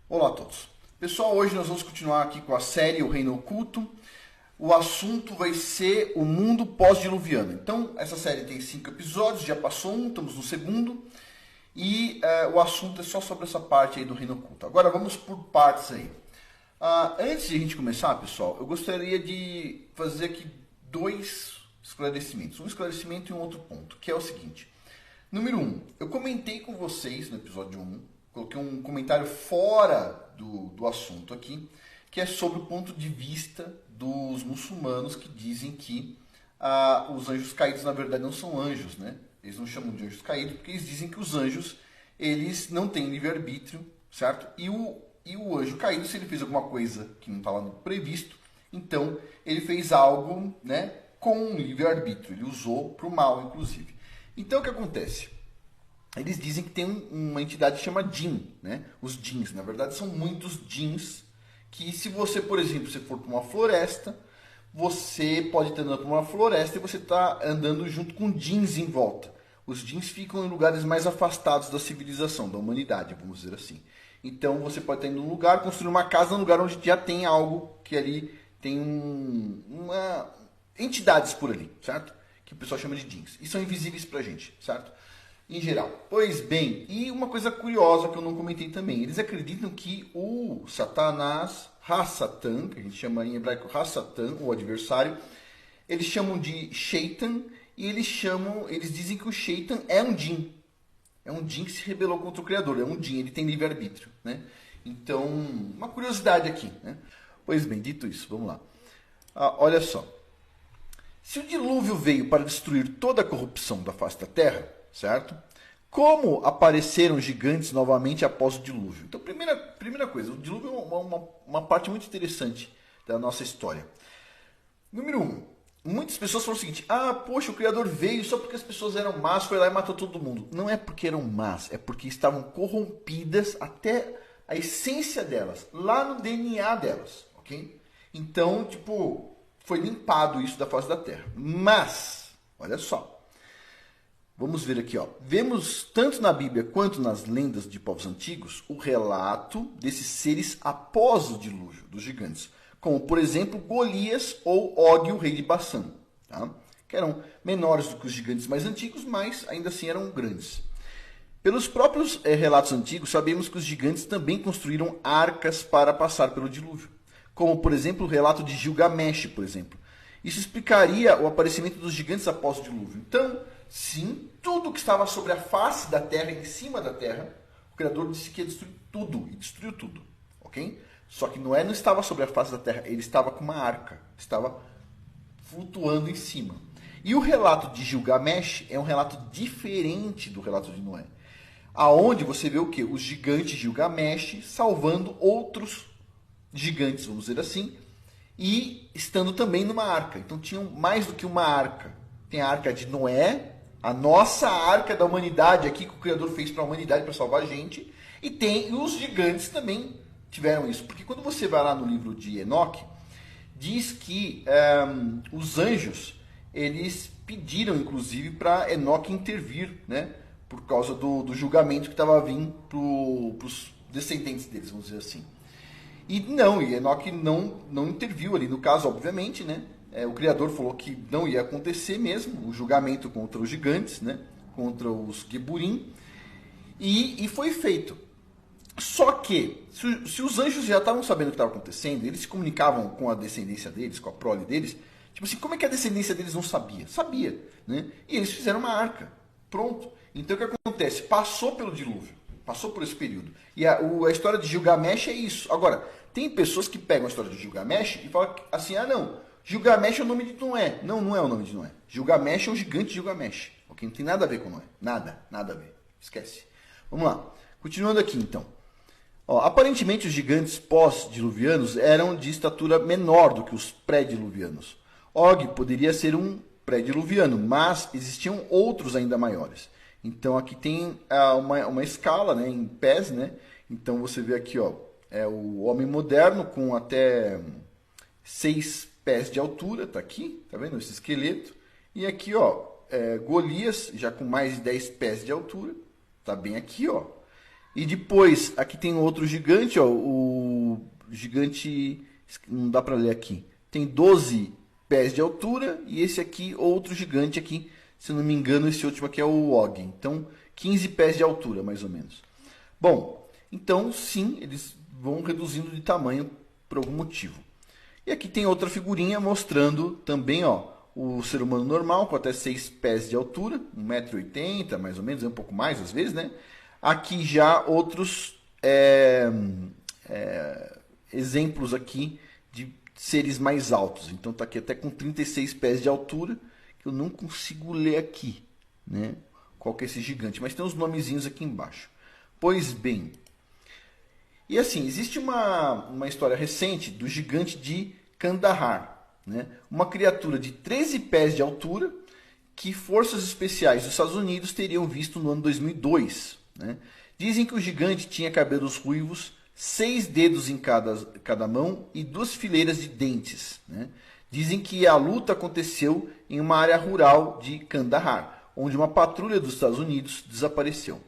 Olá a todos. Pessoal, hoje nós vamos continuar aqui com a série O Reino Oculto. O assunto vai ser o mundo pós-diluviano. Então, essa série tem 5 episódios, já passou um, estamos no segundo. E o assunto é só sobre essa parte aí do Reino Oculto. Agora vamos por partes aí. Antes de a gente começar, pessoal, eu gostaria de fazer aqui 2 esclarecimentos. Um esclarecimento e um outro ponto, que é o seguinte. Número 1, eu comentei com vocês no episódio 1, coloquei um comentário fora do assunto aqui, que é sobre o ponto de vista dos muçulmanos que dizem que os anjos caídos na verdade não são anjos, né? Eles não chamam de anjos caídos porque eles dizem que os anjos eles não têm livre-arbítrio, certo? E o anjo caído, se ele fez alguma coisa que não estava previsto, então ele fez algo, né, com livre-arbítrio, ele usou para o mal, inclusive. Então o que acontece? Eles dizem que tem uma entidade que chama Jinn, né? Os Jinns, na verdade, são muitos Jinns que se você, por exemplo, se for para uma floresta, você pode estar andando por uma floresta e você está andando junto com Jinns em volta. Os Jinns ficam em lugares mais afastados da civilização, da humanidade, vamos dizer assim. Então você pode estar indo num lugar, construir uma casa num lugar onde já tem algo que ali tem entidades por ali, certo? Que o pessoal chama de Jinns. E são invisíveis pra gente, certo? Em geral. Pois bem, e uma coisa curiosa que eu não comentei também. Eles acreditam que o Satanás, Ha-Satan, que a gente chama em hebraico Ha-Satan, o adversário, eles chamam de Shaitan e eles dizem que o Shaitan é um Jinn. É um Jinn que se rebelou contra o Criador. É um Jinn, ele tem livre-arbítrio, né? Então, uma curiosidade aqui, né? Pois bem, dito isso, vamos lá. Olha só. Se o dilúvio veio para destruir toda a corrupção da face da terra, certo? Como apareceram gigantes novamente após o dilúvio? Então, primeira coisa, o dilúvio é uma parte muito interessante da nossa história. Número 1, muitas pessoas falam o seguinte, poxa, o Criador veio só porque as pessoas eram más, foi lá e matou todo mundo. Não é porque eram más, é porque estavam corrompidas até a essência delas, lá no DNA delas, ok? Então, foi limpado isso da face da terra. Mas, olha só, vamos ver aqui, ó. Vemos tanto na Bíblia quanto nas lendas de povos antigos o relato desses seres após o dilúvio, dos gigantes. Como, por exemplo, Golias ou Og, o rei de Bassã. Tá? Que eram menores do que os gigantes mais antigos, mas ainda assim eram grandes. Pelos próprios relatos antigos, sabemos que os gigantes também construíram arcas para passar pelo dilúvio. Como, por exemplo, o relato de Gilgamesh, por exemplo. Isso explicaria o aparecimento dos gigantes após o dilúvio. Então, sim, tudo que estava sobre a face da terra, em cima da terra, o Criador disse que ia destruir tudo, e destruiu tudo, ok? Só que Noé não estava sobre a face da terra, ele estava com uma arca, estava flutuando em cima. E o relato de Gilgamesh é um relato diferente do relato de Noé. Aonde você vê o quê? Os gigantes de Gilgamesh salvando outros gigantes, vamos dizer assim, e estando também numa arca. Então tinham mais do que uma arca. Tem a arca de Noé, a nossa arca da humanidade aqui que o Criador fez para a humanidade, para salvar a gente, e tem os gigantes também tiveram isso. Porque quando você vai lá no livro de Enoque, diz que os anjos, eles pediram inclusive para Enoque intervir, né, por causa do julgamento que estava vindo para os descendentes deles, vamos dizer assim. E Enoque não interviu ali no caso, obviamente, né? O Criador falou que não ia acontecer mesmo, o julgamento contra os gigantes, né? Contra os Geburim, e foi feito. Só que, se os anjos já estavam sabendo o que estava acontecendo, eles se comunicavam com a descendência deles, com a prole deles, tipo assim, como é que a descendência deles não sabia? Sabia, né? E eles fizeram uma arca, pronto. Então o que acontece? Passou pelo dilúvio. Passou por esse período. E a história de Gilgamesh é isso. Agora, tem pessoas que pegam a história de Gilgamesh e falam assim, não, Gilgamesh é o nome de Noé. Não, não é o nome de Noé. Gilgamesh é o gigante Gilgamesh. Ok? Não tem nada a ver com Noé. Nada a ver. Esquece. Vamos lá. Continuando aqui, então. Aparentemente, os gigantes pós-diluvianos eram de estatura menor do que os pré-diluvianos. Og poderia ser um pré-diluviano, mas existiam outros ainda maiores. Então aqui tem uma escala, né, em pés, né? Então você vê aqui, o homem moderno com até 6 pés de altura, tá aqui, tá vendo esse esqueleto? E aqui, Golias, já com mais de 10 pés de altura, tá bem aqui, E depois, aqui tem outro gigante, ó, o gigante, não dá para ler aqui, tem 12 pés de altura, e esse aqui, outro gigante aqui, se não me engano, esse último aqui é o Og. Então, 15 pés de altura, mais ou menos. Bom, então sim, eles vão reduzindo de tamanho por algum motivo. E aqui tem outra figurinha mostrando também, ó, o ser humano normal, com até 6 pés de altura, 1,80 m, mais ou menos, um pouco mais às vezes, né? Aqui já outros exemplos aqui de seres mais altos. Então está aqui até com 36 pés de altura, que eu não consigo ler aqui, né? Qual que é esse gigante, mas tem uns nomezinhos aqui embaixo. Pois bem, e assim, existe uma história recente do gigante de Kandahar, né? Uma criatura de 13 pés de altura que forças especiais dos Estados Unidos teriam visto no ano 2002. Né? Dizem que o gigante tinha cabelos ruivos, 6 dedos em cada mão e 2 fileiras de dentes. Né? Dizem que a luta aconteceu em uma área rural de Kandahar, onde uma patrulha dos Estados Unidos desapareceu.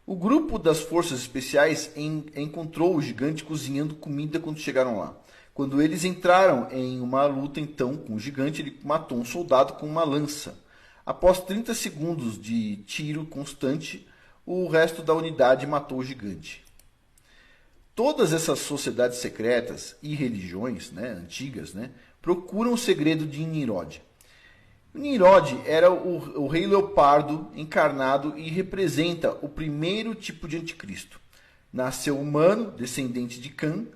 O grupo das forças especiais encontrou o gigante cozinhando comida quando chegaram lá. Quando eles entraram em uma luta então com o gigante, ele matou um soldado com uma lança. Após 30 segundos de tiro constante, o resto da unidade matou o gigante. Todas essas sociedades secretas e religiões, né, antigas, né, procuram o segredo de Nimrod. Nimrod era o rei leopardo encarnado e representa o primeiro tipo de anticristo. Nasceu humano, descendente de Cã,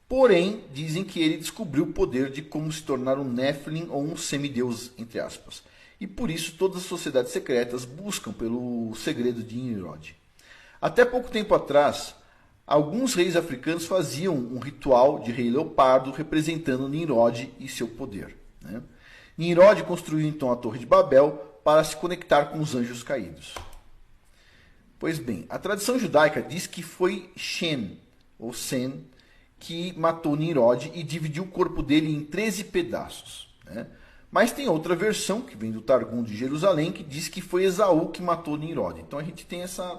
porém dizem que ele descobriu o poder de como se tornar um Nephilim ou um semideus, entre aspas. E por isso todas as sociedades secretas buscam pelo segredo de Nimrod. Até pouco tempo atrás, alguns reis africanos faziam um ritual de rei leopardo representando Nimrod e seu poder. Né? Nimrod construiu então a Torre de Babel para se conectar com os anjos caídos. Pois bem, a tradição judaica diz que foi Shem, ou Sem, que matou Nimrod e dividiu o corpo dele em 13 pedaços. Né? Mas tem outra versão, que vem do Targum de Jerusalém, que diz que foi Esaú que matou Nimrod. Então a gente tem essa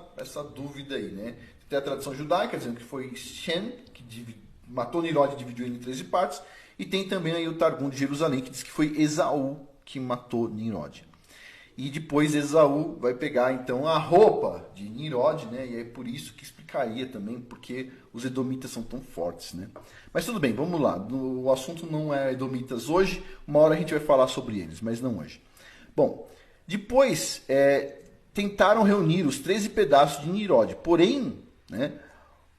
dúvida aí. Né? Tem a tradição judaica dizendo que foi Shem, que matou Nimrod e dividiu ele em 13 partes. E tem também aí o Targum de Jerusalém, que diz que foi Esaú que matou Nimrod. E depois Esaú vai pegar então a roupa de Nimrod, né? E é por isso que explicaria também porque os edomitas são tão fortes, né? Mas tudo bem, vamos lá. O assunto não é edomitas hoje, uma hora a gente vai falar sobre eles, mas não hoje. Bom, depois tentaram reunir os 13 pedaços de Nimrod, porém, né,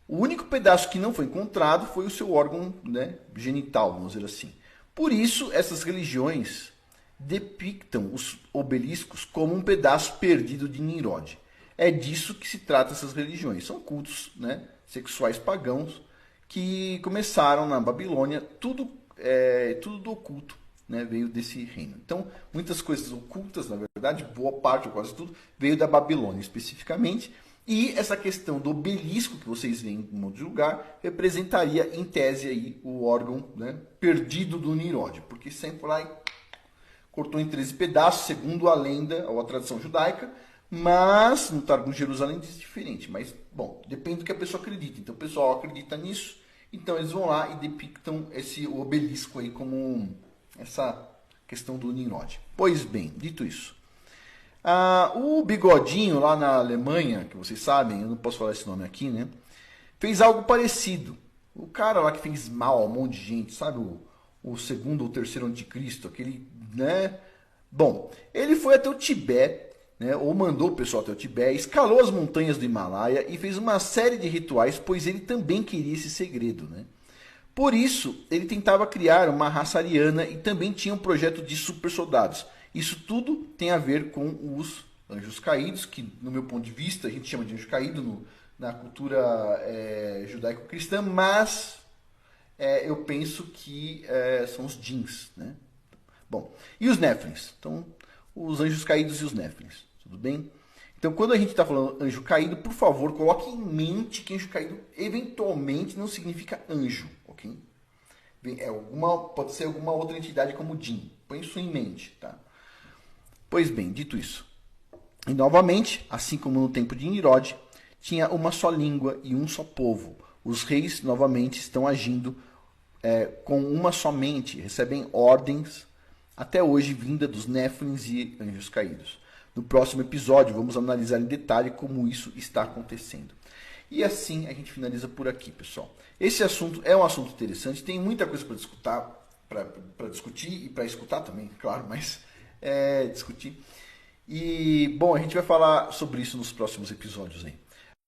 o único pedaço que não foi encontrado foi o seu órgão, né, genital, vamos dizer assim. Por isso, essas religiões depictam os obeliscos como um pedaço perdido de Nimrod. É disso que se trata essas religiões. São cultos, né, sexuais pagãos que começaram na Babilônia. Tudo do oculto, né, veio desse reino. Então, muitas coisas ocultas, na verdade, boa parte ou quase tudo, veio da Babilônia especificamente. E essa questão do obelisco que vocês veem em um monte de lugar representaria, em tese, aí, o órgão, né, perdido do Nimrod. Porque sempre lá cortou em 13 pedaços, segundo a lenda ou a tradição judaica, mas no Targum de Jerusalém diz diferente. Mas, bom, depende do que a pessoa acredita. Então, o pessoal acredita nisso, então eles vão lá e depictam o obelisco aí como essa questão do Nimrod. Pois bem, dito isso, o Bigodinho lá na Alemanha, que vocês sabem, eu não posso falar esse nome aqui, né? Fez algo parecido. O cara lá que fez mal a um monte de gente, sabe? O segundo ou terceiro anticristo, aquele, né? Bom, ele foi até o Tibete, né? Ou mandou o pessoal até o Tibete, escalou as montanhas do Himalaia e fez uma série de rituais, pois ele também queria esse segredo, né? Por isso, ele tentava criar uma raça ariana e também tinha um projeto de super soldados. Isso tudo tem a ver com os anjos caídos, que, no meu ponto de vista, a gente chama de anjo caído na cultura judaico-cristã, mas eu penso que são os djinns, né? Bom, e os Néfilins? Então, os anjos caídos e os Néfilins, tudo bem? Então, quando a gente está falando anjo caído, por favor, coloque em mente que anjo caído eventualmente não significa anjo, ok? Pode ser alguma outra entidade como djinn. Põe isso em mente, tá? Pois bem, dito isso, e novamente, assim como no tempo de Nimrod, tinha uma só língua e um só povo. Os reis novamente estão agindo com uma só mente, recebem ordens até hoje vinda dos Néfilins e anjos caídos. No próximo episódio vamos analisar em detalhe como isso está acontecendo. E assim a gente finaliza por aqui, pessoal. Esse assunto é um assunto interessante, tem muita coisa para discutir e para escutar também, claro, mas discutir. E, bom, a gente vai falar sobre isso nos próximos episódios aí.